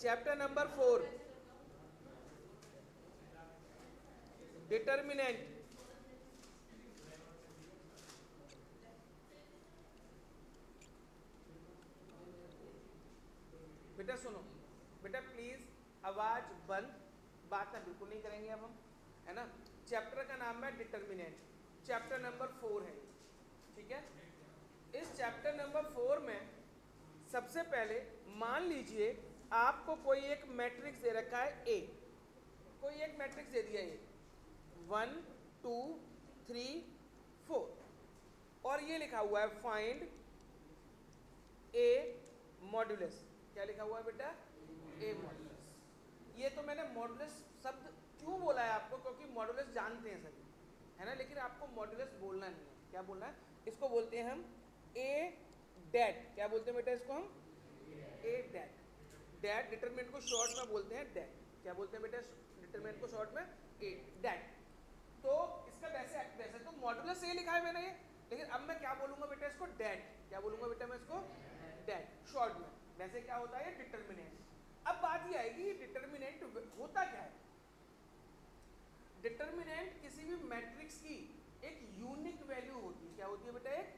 Chapter number 4, determinant. बेटा सुनो, बेटा प्लीज आवाज बंद, बात ना बिल्कुल नहीं करेंगे अब हम, है ना। चैप्टर का नाम है डिटर्मिनेंट, चैप्टर नंबर 4 है, ठीक है। इस चैप्टर नंबर 4 में सबसे पहले मान लीजिए आपको कोई एक मैट्रिक्स दे रखा है ए, कोई एक मैट्रिक्स दे दिया ए 1 2 3 4, और ये लिखा हुआ है फाइंड ए मॉड्यूलस। क्या लिखा हुआ है बेटा? ए मॉड्यूलस। ये तो मैंने मॉड्यूलस शब्द क्यों बोला है आपको, क्योंकि मॉड्यूलस जानते हैं सभी, है ना, लेकिन आपको मॉड्यूलस बोलना नहीं है। क्या बोलना है? इसको बोलते हैं हम ए डैट। क्या बोलते हैं बेटा इसको हम? A that. डैट डिटरमिनेंट को शॉर्ट में बोलते हैं डैट। क्या बोलते हैं बेटा डिटरमिनेंट को शॉर्ट में? A that. तो इसका वैसे तो मॉड्यूलस ए लिखा है मैंने ये, लेकिन अब मैं क्या बोलूंगा बेटा इसको? डैट। क्या बोलूंगा बेटा मैं इसको? डैट शॉर्ट में। वैसे क्या होता है? डिटरमिनेंट। अब बात ये आएगी डिटरमिनेंट होता क्या है। डिटरमिनेंट किसी भी मैट्रिक्स की एक यूनिक वैल्यू होती है। क्या होती है बेटा? एक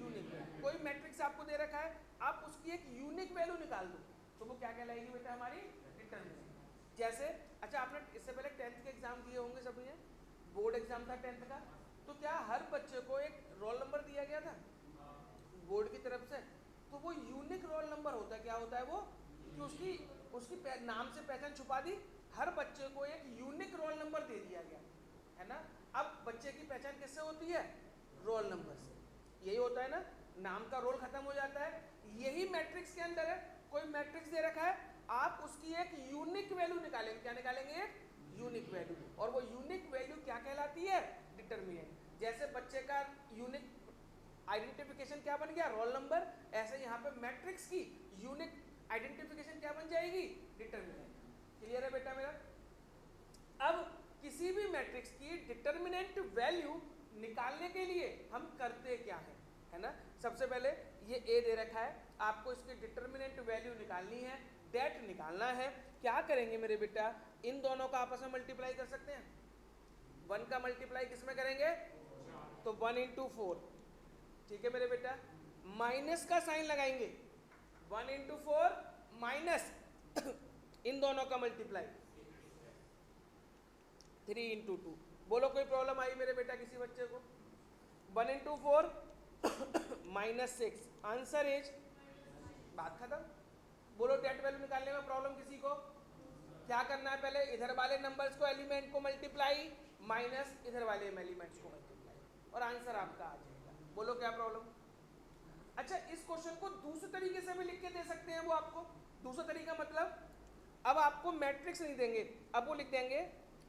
यूनिक वैल्यू। कोई मैट्रिक्स आपको दे रखा है, आप उसकी एक यूनिक वैल्यू निकाल दो तो वो क्या कहलाएगी बेटा? हमारी डिटरमिनेंट। जैसे अच्छा, आपने इससे पहले 10th के एग्जाम दिए होंगे सभी ने, बोर्ड एग्जाम था 10th का, तो क्या हर बच्चे को एक रोल नंबर दिया गया था बोर्ड की तरफ से? तो वो यूनिक रोल नंबर होता है। क्या होता है वो? कि उसकी नाम से पहचान छुपा दी, हर बच्चे को एक यूनिक रोल नंबर दे दिया गया, है ना। अब बच्चे की पहचान किससे होती है? रोल नंबर से। यही होता है ना, नाम का रोल खत्म हो जाता है। यही मैट्रिक्स के अंदर है, कोई मैट्रिक्स दे रखा है, आप उसकी एक यूनिक वैल्यू निकालेंगे। क्या निकालेंगे? एक यूनिक वैल्यू। और वो यूनिक वैल्यू क्या कहलाती है? डिटरमिनेंट। जैसे बच्चे का यूनिक आइडेंटिफिकेशन क्या बन गया? Roll number. ऐसे यहाँ पे मैट्रिक्स की यूनिक आइडेंटिफिकेशन क्या बन जाएगी? डिटरमिनेंट। क्लियर है बेटा मेरा? अब किसी भी मैट्रिक्स की डिटरमिनेंट वैल्यू निकालने के लिए हम करते क्या है ना। सबसे पहले ये ए दे रखा है, आपको इसकी डिटरमिनेंट वैल्यू निकालनी है, डेट निकालना है। क्या करेंगे मेरे बेटा? इन दोनों का आपस में मल्टीप्लाई कर सकते हैं। 1 का मल्टीप्लाई किस में करेंगे? तो 1 इंटू 4, ठीक है मेरे बेटा। माइनस का साइन लगाएंगे, 1 इंटू 4 माइनस इन दोनों का मल्टीप्लाई 3 इंटू 2। बोलो कोई प्रॉब्लम आई मेरे बेटा किसी बच्चे को? 1 इंटू 4 -6, आंसर इज, बात खत्म। बोलो डेट वैल्यू निकालने में प्रॉब्लम किसी को? क्या करना है? पहले इधर वाले नंबर्स को, एलिमेंट को मल्टीप्लाई, माइनस इधर वाले एलिमेंट्स को मल्टीप्लाई, और आंसर आपका आ जाएगा। बोलो क्या प्रॉब्लम? अच्छा, इस क्वेश्चन को दूसरे तरीके से भी लिख के दे सकते हैं वो आपको। दूसरा तरीका मतलब, अब आपको मैट्रिक्स नहीं देंगे, अब वो लिख देंगे,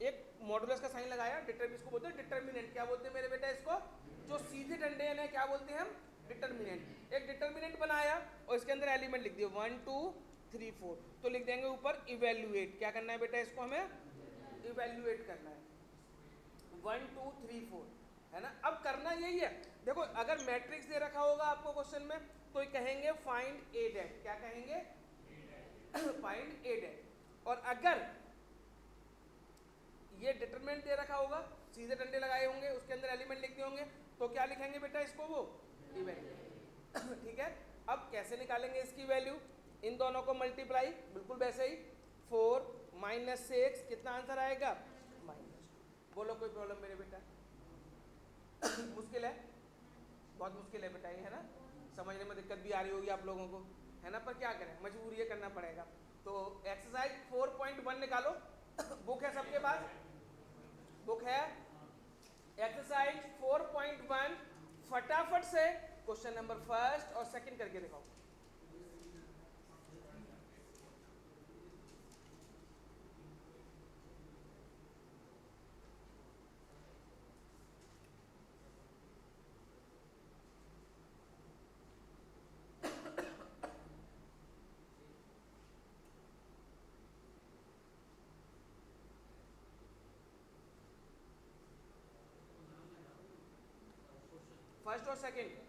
एक मॉडुलस का साइन लगाया, इसको बोलते हैं डिटरमिनेंट। क्या बोलते हैं मेरे बेटा इसको? जो सीधे डंडे हैं क्या बोलते हैं हम? डिटरमिनेंट। एक डिटरमिनेंट बनाया और इसके अंदर एलिमेंट लिख दिए 1 2 3 4, तो लिख देंगे ऊपर इवेल्युएट। क्या करना है बेटा इसको? हमें इवेल्युएट करना है 1 2 3 4, है ना। अब करना यही है। देखो, अगर मैट्रिक्स दे रखा होगा आपको क्वेश्चन में, तो कहेंगे फाइंड ए डेट। क्या कहेंगे? फाइंड ए डेट। और अगर ये डिटरमिनेंट दे रखा होगा, सीधे डंडे लगाए होंगे, उसके अंदर एलिमेंट लिखते होंगे, तो क्या लिखेंगे बेटा इसको? वो इवेल्यू। ठीक है। अब कैसे निकालेंगे इसकी वैल्यू? इन दोनों को मल्टीप्लाई, बिल्कुल वैसे ही, 4 -6, कितना आंसर आएगा? -2। बोलो कोई प्रॉब्लम मेरे बेटा? मुश्किल है? बहुत मुश्किल है बेटा ये, है ना। समझने में दिक्कत भी आ रही होगी आप लोगों को, है ना, पर क्या करें, मजबूरी है, करना पड़ेगा। तो एक्सरसाइज 4.1 निकालो। बुक है सबके पास? बुक है? एक्सरसाइज 4.1 फटाफट से क्वेश्चन नंबर फर्स्ट और सेकंड करके दिखाओ। फर्स्ट और सेकंड।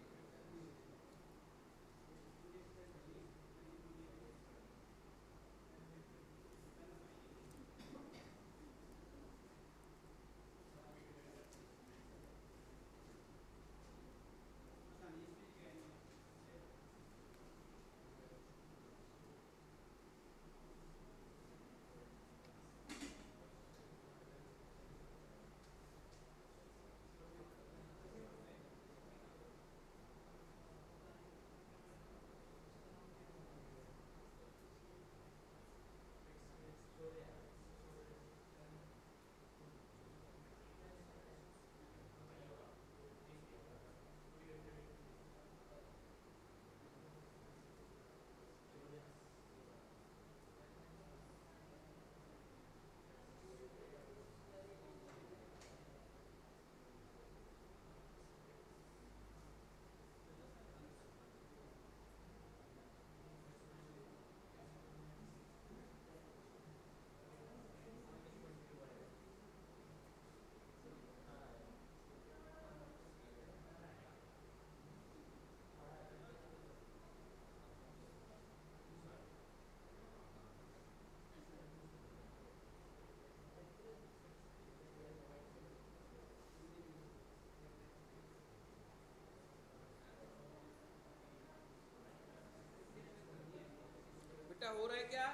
बेटा हो रहा है क्या?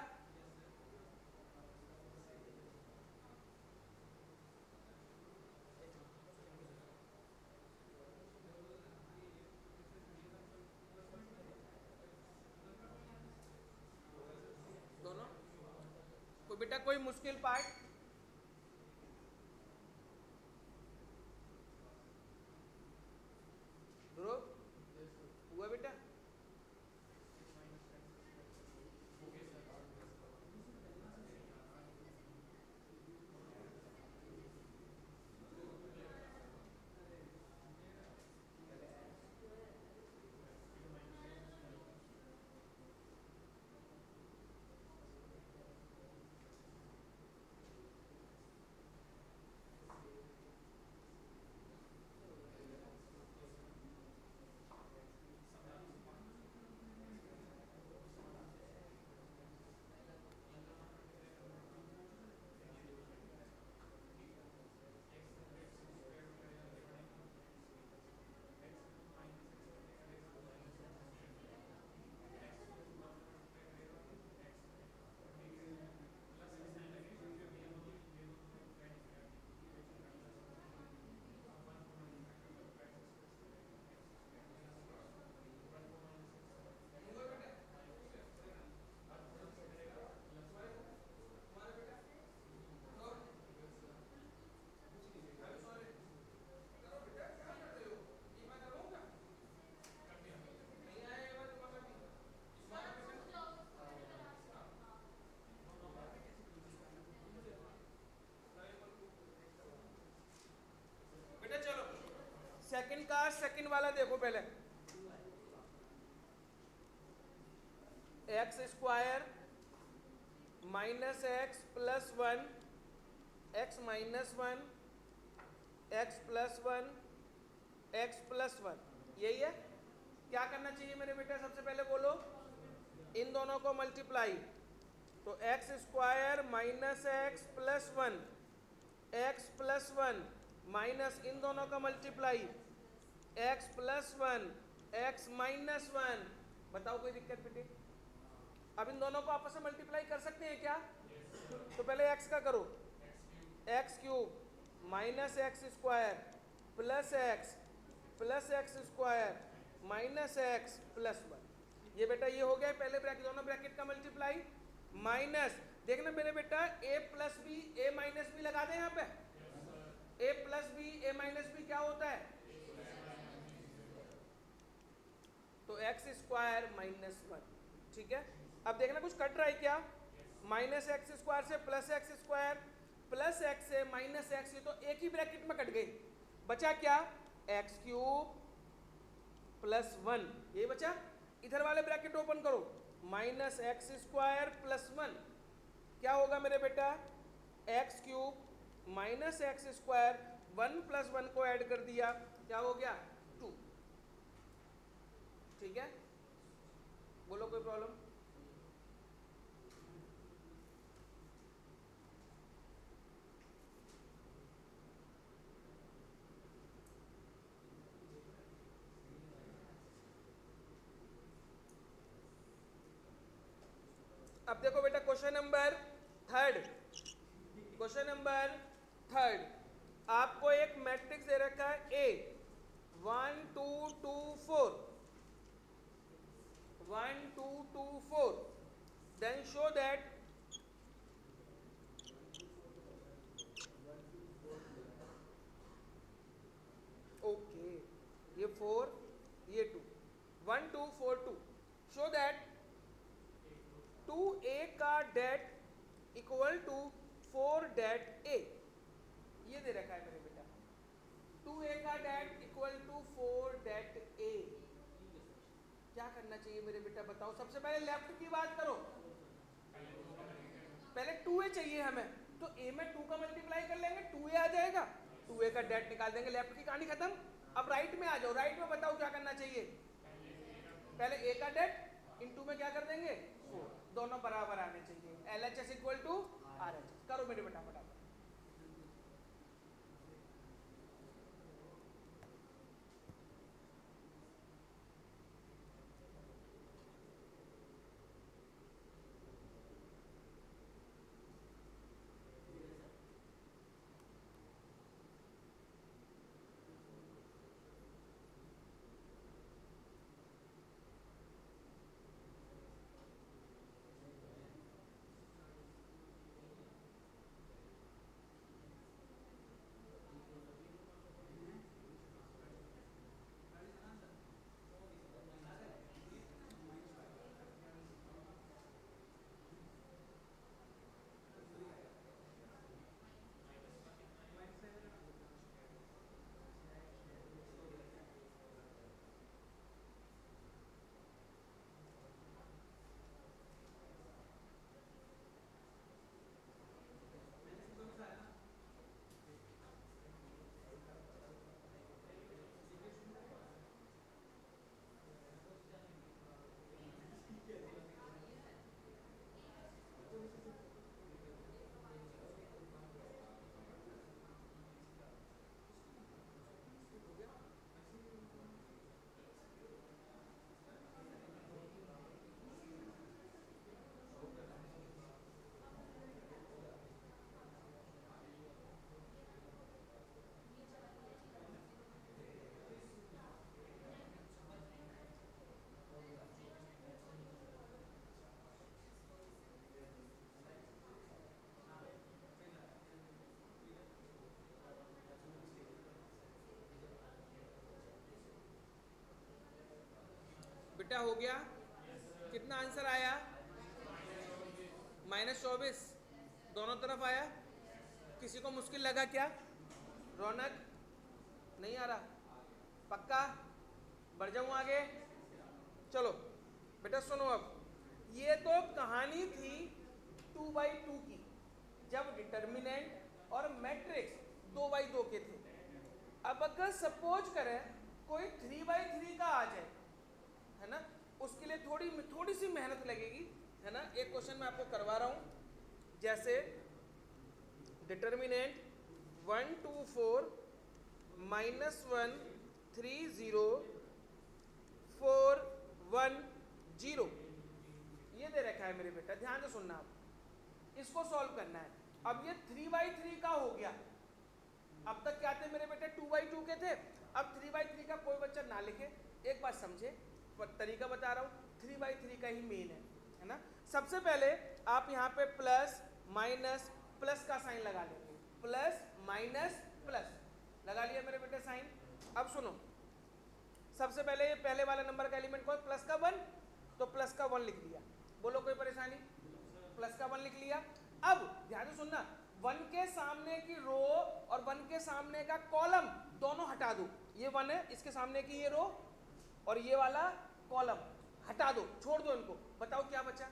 दोनों कोई बेटा कोई मुश्किल पार्ट? ध्रुव हुआ बेटा? बेटा चलो सेकंड का सेकंड वाला देखो पहले। X square minus x plus one, x minus one, x plus one, x plus one, यही है। क्या करना चाहिए मेरे बेटा? सबसे पहले बोलो इन दोनों को मल्टीप्लाई। तो x square minus x plus one, x plus one minus इन दोनों का multiply, x plus one, x minus one. बताओ कोई दिक्कत बेटे? अब इन दोनों को आपस में मल्टीप्लाई कर सकते हैं क्या? तो पहले एक्स का करो, x cube minus x square plus x square minus x plus one. ये बेटा ये हो गया पहले ब्रैकेट, दोनों ब्रैकेट का मल्टीप्लाई माइनस, देखना मेरे बेटा a plus B A minus B लगा दें यहाँ पे। a plus B A minus B क्या होता है? तो एक्स स्क्वायर माइनस वन। ठीक है, अब देखना कुछ कट रहा है क्या? माइनस एक्स स्क्वायर से plus x square, plus x से माइनस एक्स, ये तो एक ही ब्रैकेट में कट गई। बचा क्या? एक्स क्यूब प्लस वन, ये बचा। इधर वाले ब्रैकेट ओपन करो, minus x square plus one, क्या होगा मेरे बेटा? X cube minus x square, one plus one को ऐड कर दिया, क्या हो गया? टू। ठीक है, बोलो कोई प्रॉब्लम? अब देखो बेटा question number third, question number third, आपको एक मैट्रिक्स दे रखा है ए 1 2 2 4, 1 2 2 4, देन शो दैट ओके, ये 4 ये 2, 1 2 4 2, शो दैट 2a का det equal to 4 det a, ये दे रखा है मेरे बेटा। 2a का det equal to 4 det a। क्या करना चाहिए मेरे बेटा बताओ? सबसे पहले लेफ्ट की बात करो, पहले 2a चाहिए हमें, तो a में 2 का मल्टीप्लाई कर लेंगे, 2a आ जाएगा, 2a का डेट निकाल देंगे, लेफ्ट की कहानी खत्म। अब राइट में आ जाओ, राइट में बताओ क्या करना चाहिए? पहले a का डेट इनटू में क्या कर देंगे? 4, दोनों बराबर आने चाहिए, LHS इक्वल टू RHS। करो मेरे बेटा फटाफट। बेटा हो गया, कितना आंसर आया, -24 दोनों तरफ आया। किसी को मुश्किल लगा क्या? रौनक नहीं आ रहा, पक्का? बढ़ जाऊं आगे? चलो बेटा सुनो, अब ये तो कहानी थी 2/2 की, जब डिटर्मिनेंट और मैट्रिक्स 2/2 के थे। अब अगर सपोज करें कोई 3/3 का आ जाए, है ना, उसके लिए थोड़ी सी मेहनत लगेगी, है ना। एक क्वेश्चन मैं आपको करवा रहा हूं, जैसे डिटर्मिनेंट 1 2 4 -1 3 0 4 1 0 ये दे रखा है मेरे बेटा, ध्यान से सुनना, आप इसको सॉल्व करना है। अब ये 3/3 का हो गया। अब तक क्या थे मेरे बेटे, 2/2 के थे। अब 3/3 का कोई बच्चा ना लिखे, एक बार समझे, तरीका बता रहा हूँ, 3/3 का ही मेन है ना। सबसे पहले आप यहाँ पे प्लस माइनस प्लस का साइन लगा लेंगे, प्लस माइनस प्लस लगा लिया मेरे बेटे साइन। अब सुनो, सबसे पहले ये पहले वाला नंबर का एलिमेंट कौन, प्लस का 1, तो प्लस का 1 लिख लिया। बोलो कोई परेशानी? प्लस का 1 लिख लिया। अब ध्यान से सुनना, 1 के सामने की रो और 1 के सामने का कॉलम दोनों हटा दो। ये 1 है, इसके सामने की ये रो और ये वाला कॉलम हटा दो, छोड़ दो इनको। बताओ क्या बचा?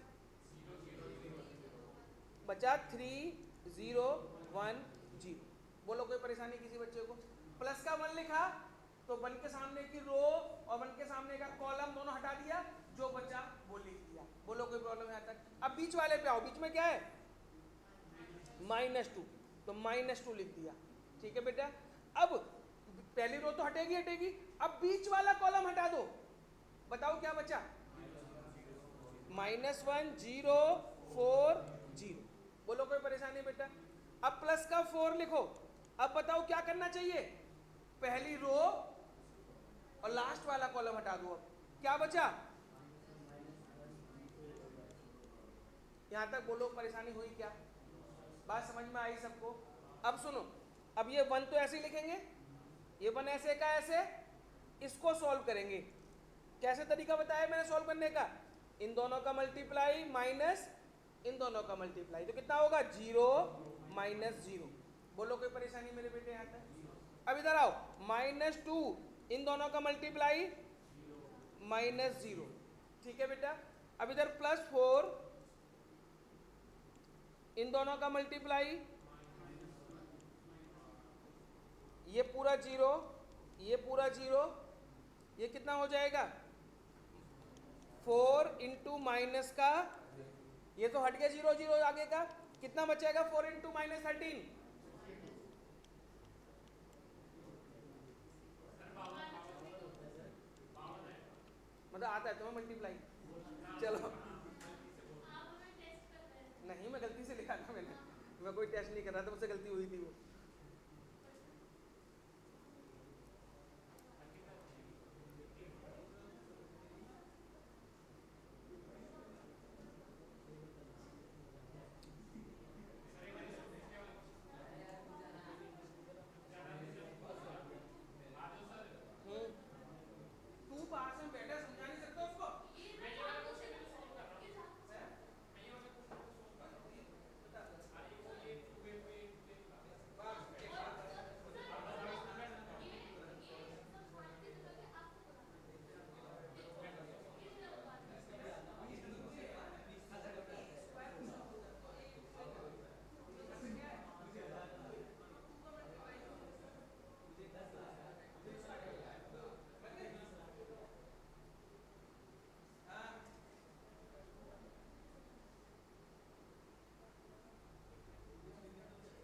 बचा 3 0 1 0। बोलो कोई परेशानी किसी बच्चे को? प्लस का 1 लिखा तो 1 के सामने की रो और 1 के सामने का कॉलम दोनों हटा दिया, जो बचा वो लिख दिया। बोलो कोई प्रॉब्लम है यहाँ तक? अब बीच वाले पे आओ, बीच में क्या है, -2, तो -2 लिख दिया। ठीक है बेटा, अब पहली रो तो हटेगी हटेगी, अब बीच वाला कॉलम हटा दो। बताओ क्या बचा? -1 0 4 0। बोलो कोई परेशानी बेटा? अब प्लस का 4 लिखो। अब बताओ क्या करना चाहिए, पहली रो और लास्ट वाला कॉलम हटा दो। अब क्या बचा? यहां तक बोलो परेशानी हुई क्या? बात समझ में आई सबको? अब सुनो, अब ये 1 तो ऐसे ही लिखेंगे, ये 1 ऐसे का ऐसे, इसको सॉल्व करेंगे। कैसे तरीका बताया मैंने सॉल्व करने का? इन दोनों का मल्टीप्लाई माइनस इन दोनों का मल्टीप्लाई, तो कितना होगा, 0 -0। बोलो कोई परेशानी मेरे बेटे यहाँ तक? अब इधर आओ, -2 इन दोनों का मल्टीप्लाई -0। ठीक है बेटा, अब इधर +4 इन दोनों का मल्टीप्लाई, ये पूरा 0 ये पूरा 0, ये कितना हो जाएगा, 4 इंटू माइनस का, ये तो हट गया 0 0 आगे का, कितना बचेगा, 4 इंटू -13। मतलब आता है तुम्हें मल्टीप्लाई? चलो नहीं, मैं गलती से लिखा था, मैं कोई टेस्ट नहीं कर रहा था, मुझसे गलती हुई थी वो। तू पास में बैठा, समझा नहीं सकता उसको?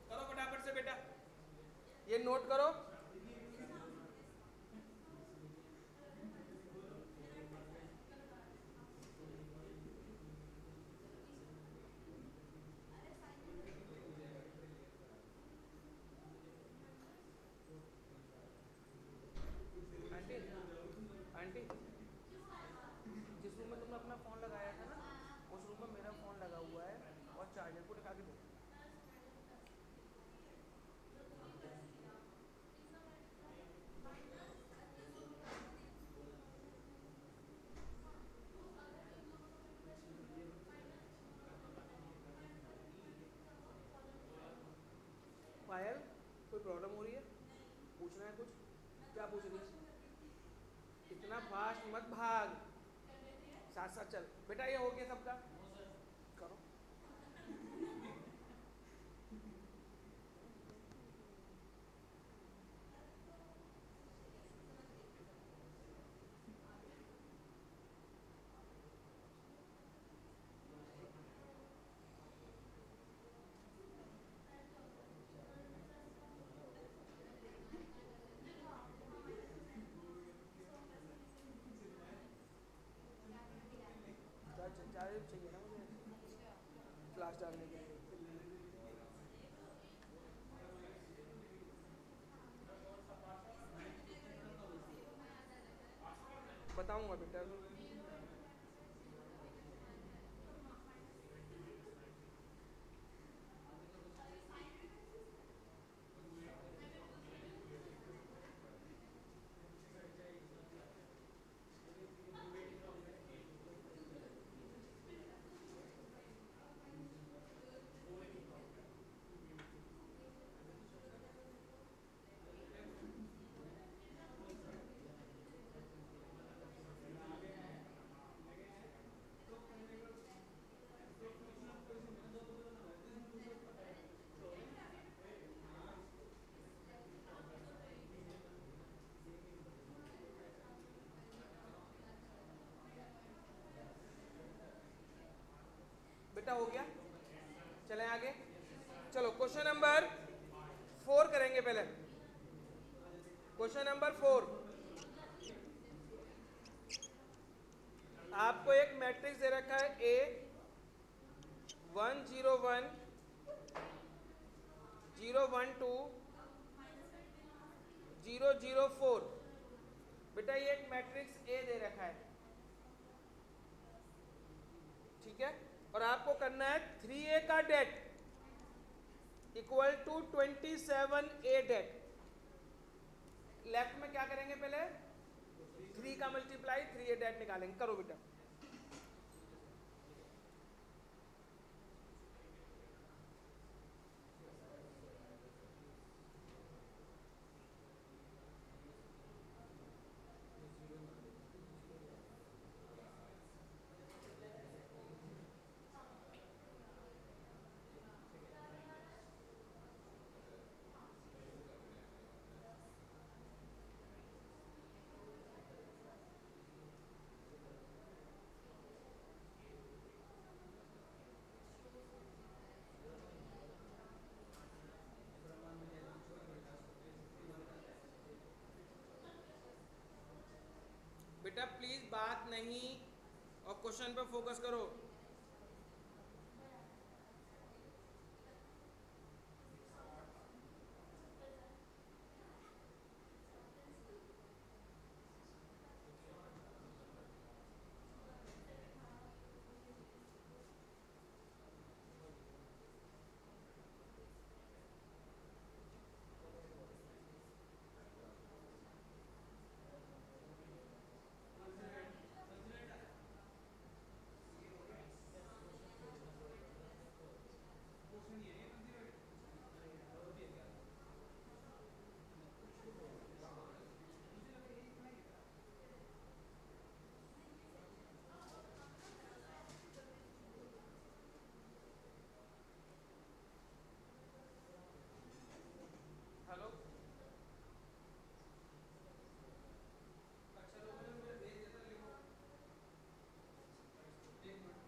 करो फटाफट से बेटा, ये नोट करो। आंटी आंटी, जिस रूम में तुमने अपना फ़ोन लगाया था ना, उस रूम में मेरा फ़ोन लगा हुआ है और चार्जर को दिखा के दो। प्रॉब्लम हो रही है? पूछना है कुछ? क्या पूछ रही है? इतना फास्ट मत भाग, साथ साथ चल बेटा। ये हो गया सबका? करो। चार्जर चाहिए ना मुझे फ्लाश डालने के लिए। बताऊंगा बेटा। बेटा हो गया, चलें आगे। चलो क्वेश्चन नंबर 4 करेंगे पहले। क्वेश्चन नंबर 4, आपको एक मैट्रिक्स दे रखा है A 1 0 1 0 1 2 0 0 4। बेटा ये एक मैट्रिक्स A दे रखा है, ठीक है। और आपको करना है 3A का det equal to 27A det. Left में क्या करेंगे? पहले 3 का मल्टीप्लाई 3A डेट निकालेंगे। करो बेटा। बेटा प्लीज बात नहीं और क्वेश्चन पे फोकस करो। हेलो, अच्छा लोगों ने मुझे भेज दिया था, लिखो। एक मिनट।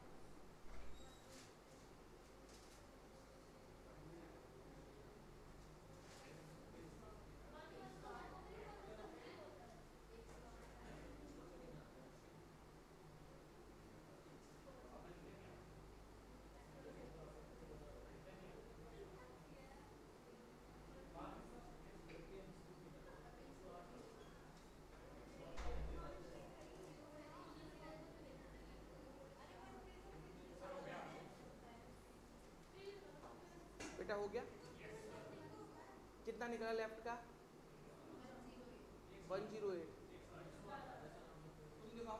बेटा हो गया? कितना निकला लेफ्ट का? 108। तुम दिखाओ।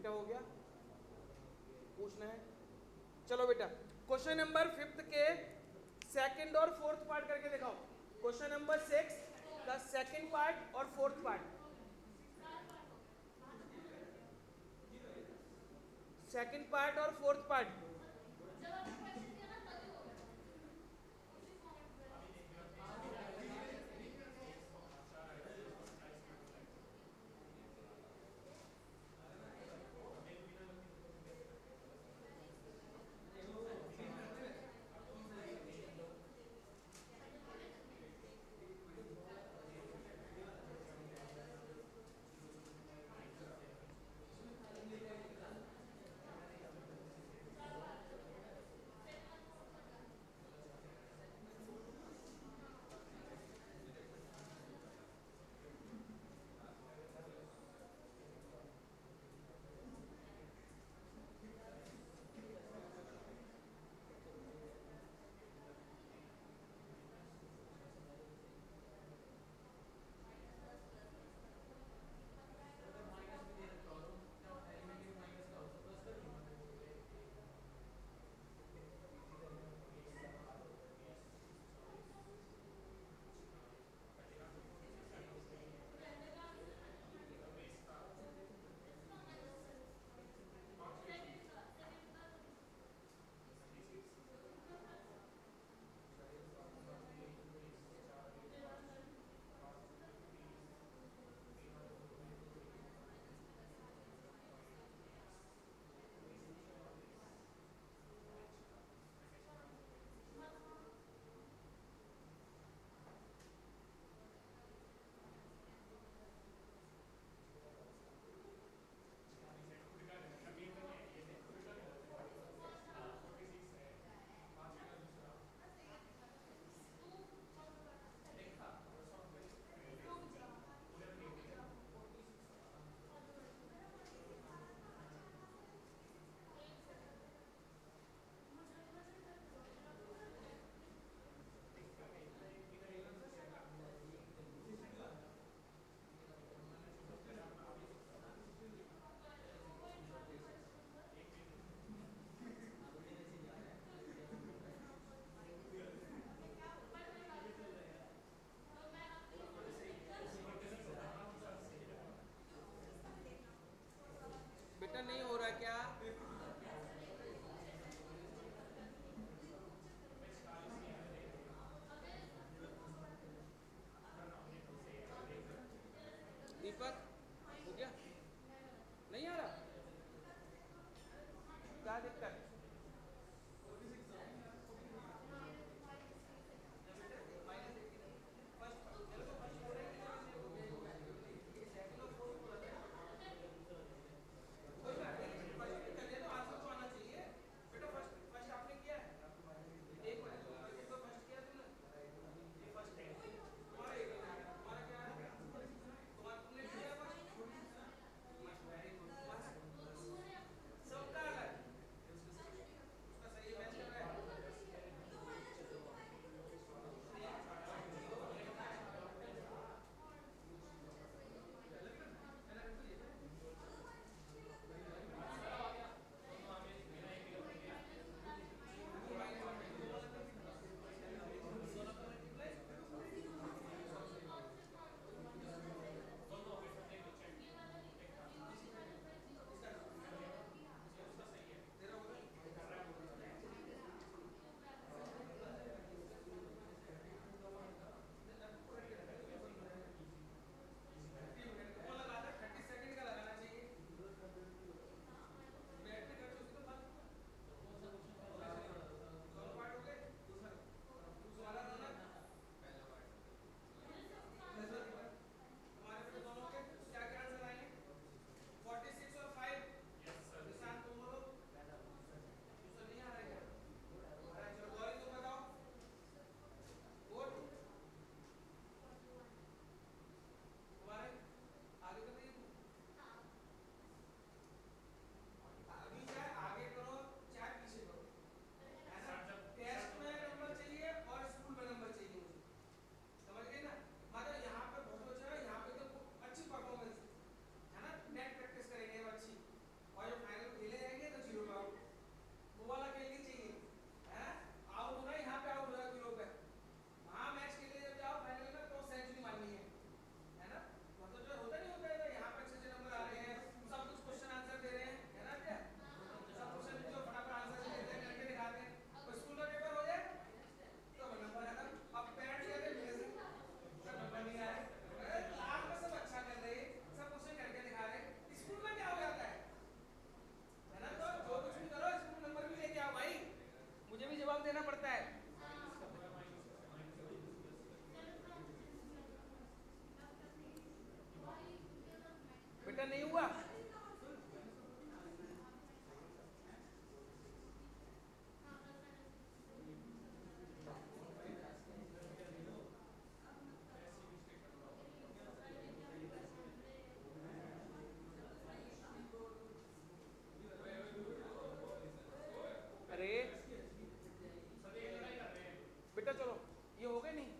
बेटा हो गया, पूछना है। चलो बेटा क्वेश्चन नंबर 5 के सेकंड और फोर्थ पार्ट करके दिखाओ। क्वेश्चन नंबर 6 का सेकंड पार्ट और फोर्थ पार्ट। सेकंड पार्ट और फोर्थ पार्ट। नहीं हुआ? अरे बेटा चलो, ये हो गए नहीं?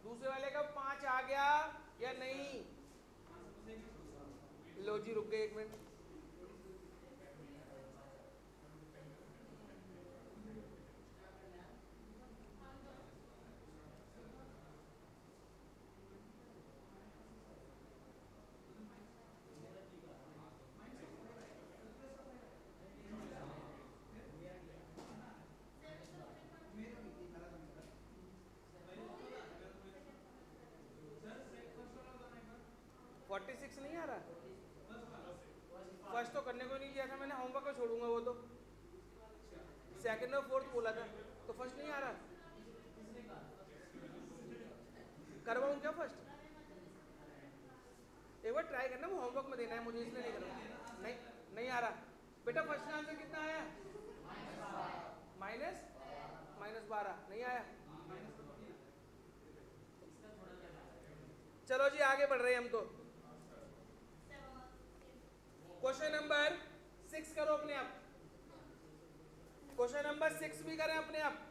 दूसरे वाले का 5 आ गया या नहीं? लो जी, रुक गए 1 मिनट। फोर्टी सिक्स नहीं आ रहा? फर्स्ट तो करने को नहीं दिया था मैंने, होमवर्क में छोड़ूंगा वो तो। सेकंड और फोर्थ बोला था, तो फर्स्ट नहीं आ रहा। करवाऊँ क्या फर्स्ट? एक बार ट्राई करना, वो होमवर्क में देना है मुझे, इसलिए नहीं करवा। नहीं, नहीं आ रहा बेटा। फर्स्ट का आंसर कितना आया? -12 नहीं आया। चलो जी, आगे बढ़ रहे हैं हम तो। क्वेश्चन नंबर 6 करो अपने आप। क्वेश्चन नंबर 6 भी करें अपने आप।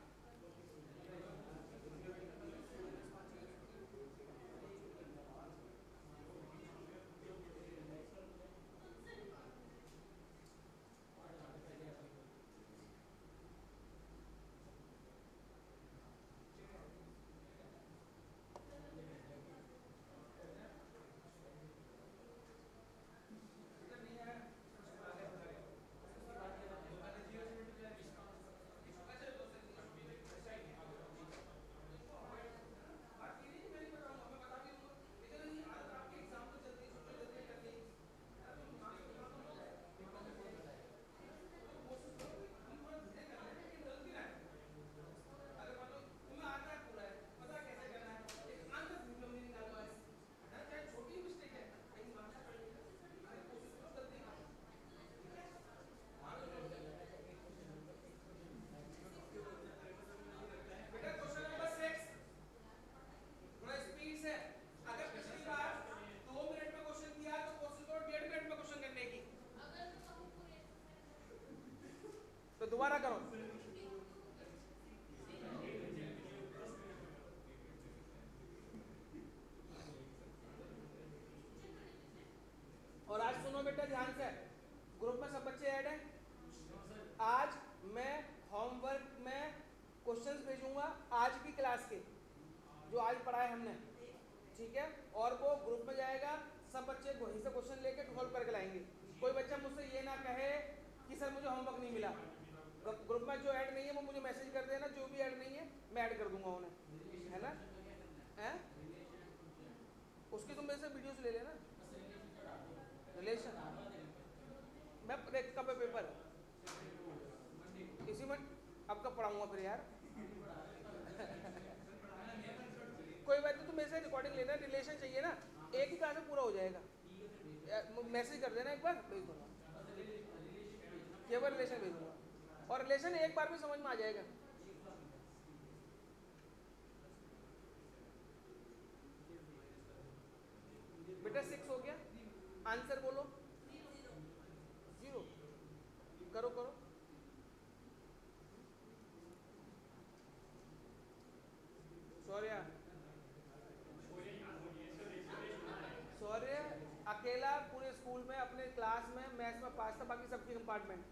तो दोबारा करो। और आज सुनो बेटा ध्यान से, ग्रुप में सब बच्चे ऐड हैं। आज मैं होमवर्क में क्वेश्चंस भेजूंगा आज की क्लास के, जो आज पढ़ा है हमने, ठीक है? और वो ग्रुप में जाएगा, सब बच्चे वहीं से क्वेश्चन लेके सॉल्व करके लाएंगे। कोई बच्चा मुझसे ये ना कहे कि सर मुझे होमवर्क नहीं मिला। ग्रुप में जो ऐड नहीं है वो मुझे मैसेज कर देना, जो भी ऐड नहीं है मैं ऐड कर दूंगा उन्हें, है ना? हैं? उसकी तुम मेरे से वीडियोस ले लेना। रिलेशन मैं कब है पेपर? इसी में अब कब पढ़ाऊंगा फिर यार? कोई बात नहीं, तुम मेरे से रिकॉर्डिंग लेना। रिलेशन चाहिए ना, एक ही क्लास में पूरा हो जाएगा। मैसेज कर देना, एक बार भेज दूंगा, केवल रिलेशन भेज दूंगा। और रिलेशन एक बार में समझ में आ जाएगा। बेटा 6 हो गया, आंसर बोलो। 0 करो करो। शौर्य अकेला पूरे स्कूल में अपने क्लास में मैथ्स में पास था, बाकी सबकी कंपार्टमेंट।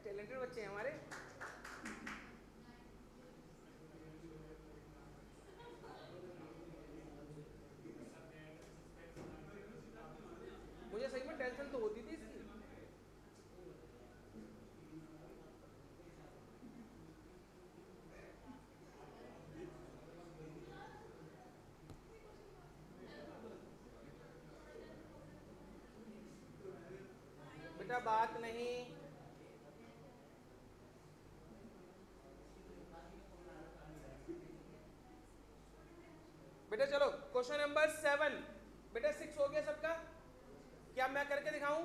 टैलेंटेड बच्चे हैं हमारे। मुझे सही में टेंशन तो होती थी इसकी। बेटा बात नहीं। बेटा चलो क्वेश्चन नंबर 7। बेटा 6 हो गया सबका? क्या मैं करके दिखाऊं?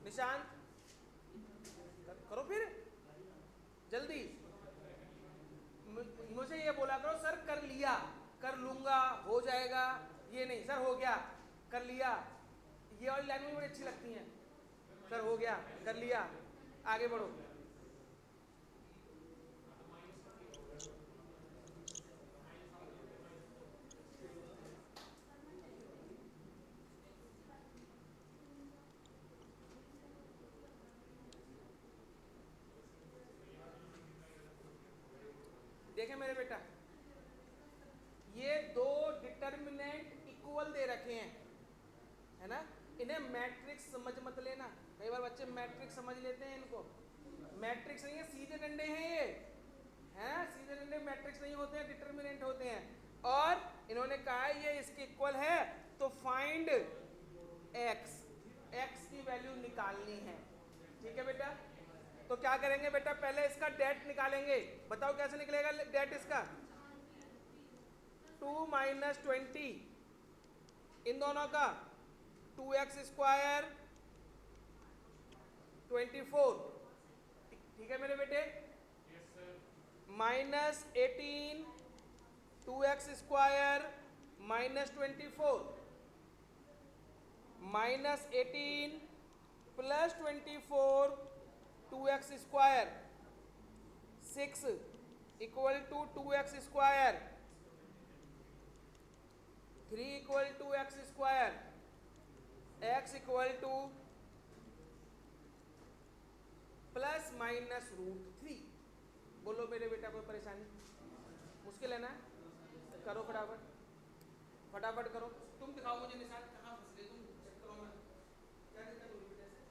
निशांत करो फिर जल्दी। मुझे ये बोला करो सर कर लिया, कर लूंगा, हो जाएगा, ये नहीं सर हो गया, कर लिया, ये वाली लाइन मुझे बड़ी अच्छी लगती है। सर हो गया, कर लिया, आगे बढ़ो। देखे मेरे बेटा, ये दो डिटर्मिनेंट इक्वल दे रखे हैं, है ना। इन्हें मैट्रिक्स समझ मत लेना, कई बार बच्चे मैट्रिक्स समझ लेते हैं इनको। मैट्रिक्स नहीं है, सीधे डंडे हैं ये, हैं सीधे डंडे मैट्रिक्स नहीं होते हैं, डिटर्मिनेंट होते हैं। और इन्होंने कहा है ये इसके इक्वल है तो फाइंड एक्स, एक्स की वैल्यू निकालनी है। ठीक है बेटा, तो क्या करेंगे बेटा, पहले इसका डेट निकालेंगे। बताओ कैसे निकलेगा डेट इसका? 2 - 20 इन दोनों का 2x स्क्वायर 24, ठीक है मेरे बेटे। -18 2x square -24 -18 + 24 2x square 6 = 2x square 3 = x square x = ±√3। बोलो मेरे बेटा कोई परेशानी? मुश्किल है ना? करो फटाफट, फटाफट करो। तुम दिखाओ मुझे निशान, कहाँ फंस गए तुम, चेक करो मैं क्या दिक्कत हो रही बेटा से।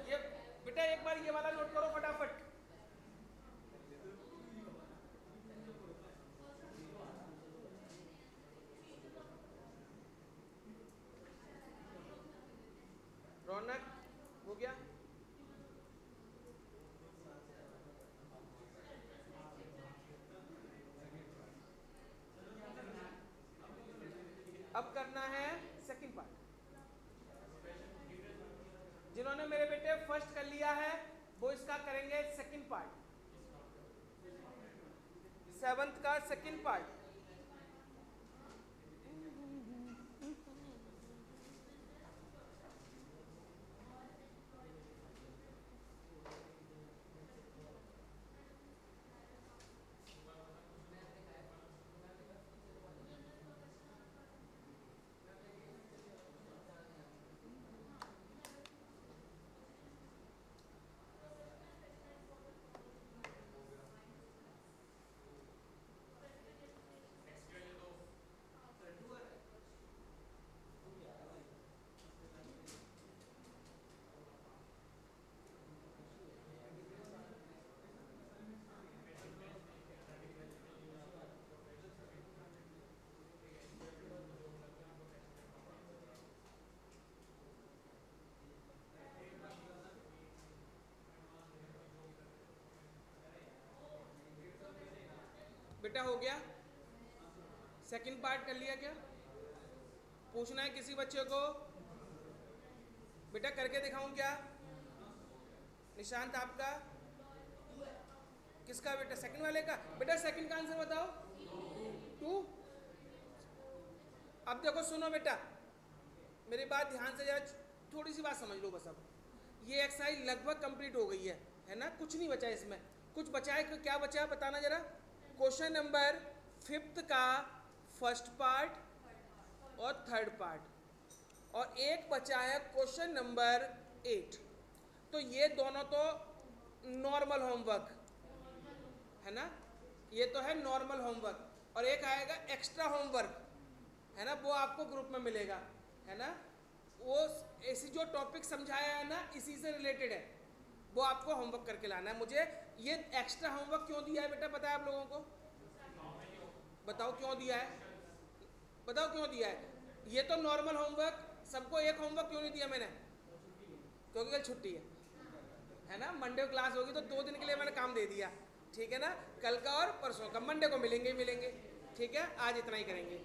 ये बेटा एक बार ये वाला नोट करो फटाफट। रौनक हो गया? अब करना है सेकंड पार्ट। जिन्होंने मेरे बेटे फर्स्ट कर लिया है वो इसका करेंगे सेकंड पार्ट, 7th का सेकंड पार्ट। बेटा हो गया? सेकंड पार्ट कर लिया क्या? पूछना है किसी बच्चे को? बेटा करके दिखाऊं क्या? निशांत आपका किसका बेटा? सेकंड वाले का। बेटा सेकंड का आंसर बताओ। 2। अब देखो सुनो बेटा, मेरी बात ध्यान से जरा थोड़ी सी बात समझ लो बस। अब ये एक्सरसाइज लगभग कंप्लीट हो गई है ना, कुछ नहीं बचा इसमें। कुछ बचा है, क्या बचा है बताना जरा। क्वेश्चन नंबर 5 का फर्स्ट पार्ट और थर्ड पार्ट, और एक बचा है क्वेश्चन नंबर 8। तो ये दोनों तो नॉर्मल होमवर्क है ना, ये तो है नॉर्मल होमवर्क, और एक आएगा एक्स्ट्रा होमवर्क है ना, वो आपको ग्रुप में मिलेगा है ना। वो ऐसी जो टॉपिक समझाया है ना, इसी से रिलेटेड है, वो आपको होमवर्क करके लाना है। मुझे ये एक्स्ट्रा होमवर्क क्यों दिया है बेटा, पता है आप लोगों को? बताओ क्यों दिया है, बताओ क्यों दिया है? ये तो नॉर्मल होमवर्क, सबको एक होमवर्क क्यों नहीं दिया मैंने? क्योंकि कल छुट्टी है ना, मंडे को क्लास होगी, तो 2 दिन के लिए मैंने काम दे दिया, ठीक है ना। कल का और परसों का, मंडे को मिलेंगे ही मिलेंगे, ठीक है। आज इतना ही करेंगे।